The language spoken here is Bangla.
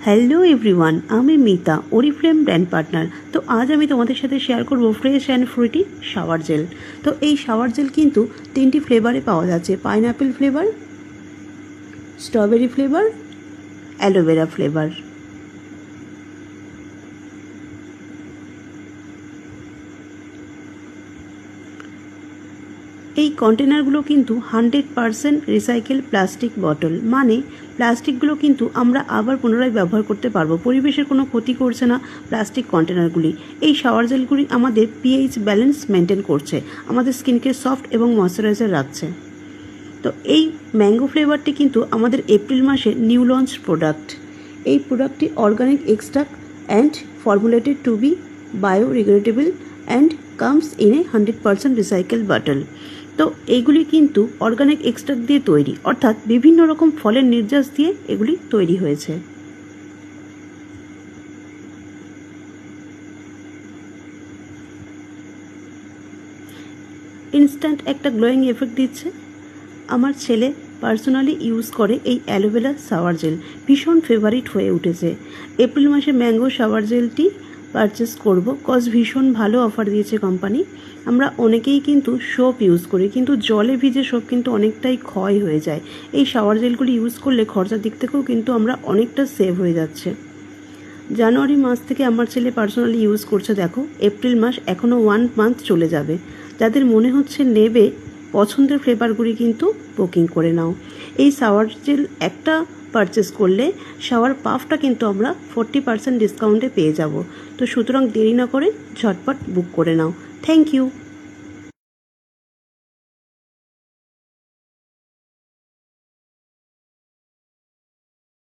হ্যালো এভরিওয়ান, আমি মিতা, ওরিফ্লেম ব্র্যান্ড পার্টনার। তো আজ আমি তোমাদের সাথে শেয়ার করব fresh and Frooti shower gel. তো এই শাওয়ার জেল কিন্তু 3টি ফ্লেভারে পাওয়া যাচ্ছে: pineapple flavour, strawberry flavour, aloe vera flavour. এই কন্টেনারগুলো কিন্তু 100% রিসাইকেল প্লাস্টিক বটল, মানে প্লাস্টিকগুলো কিন্তু আমরা আবার পুনরায় ব্যবহার করতে পারবো। পরিবেশের কোনো ক্ষতি করছে না প্লাস্টিক কন্টেনারগুলি। এই শাওয়ার জেলগুলি আমাদের পিএইচ ব্যালেন্স মেনটেন করছে, আমাদের স্কিনকে সফট এবং ময়শ্চারাইজার রাখছে। তো এই ম্যাঙ্গো ফ্লেভারটি কিন্তু আমাদের এপ্রিল মাসে নিউ লঞ্চ প্রোডাক্ট। এই প্রোডাক্টটি organic extract and formulated to be biodegradable and comes in a 100% recycle bottle. তো এইগুলি কিন্তু অর্গানিক এক্সট্রাক্ট দিয়ে তৈরি, অর্থাৎ বিভিন্ন রকম ফলের নির্যাস দিয়ে এগুলি তৈরি হয়েছে। ইনস্ট্যান্ট একটা গ্লোয়িং এফেক্ট দিচ্ছে। আমার ছেলে পার্সোনালি ইউজ করে এই অ্যালোভেরা শাওয়ার জেল, ভীষণ ফেভারিট হয়ে উঠেছে। এপ্রিল মাসে ম্যাঙ্গো শাওয়ার জেলটি পারচেস করব, কজ ভীষণ ভালো অফার দিয়েছে কোম্পানি। আমরা অনেকেই কিন্তু সোপ ইউজ করি, কিন্তু জলে ভিজে সোপ কিন্তু অনেকটাই ক্ষয় হয়ে যায়। এই শাওয়ার জেলগুলি ইউজ করলে খরচার দিক থেকেও কিন্তু আমরা অনেকটা সেভ হয়ে যাচ্ছে। জানুয়ারি মাস থেকে আমার ছেলে পার্সোনালি ইউজ করছে। দেখো, এপ্রিল মাস এখনও 1 মান্থ চলে যাবে। যাদের মনে হচ্ছে নেবে, পছন্দের ফ্লেভারগুলি কিন্তু বুকিং করে নাও। এই শাওয়ার জেল একটা পারচেস করলে শাওয়ার পাফটা কিন্তু আমরা 40% ডিসকাউন্টে পেয়ে যাব। তো সুতরাং দেরি না করে ঝটপট বুক করে নাও। Thank you.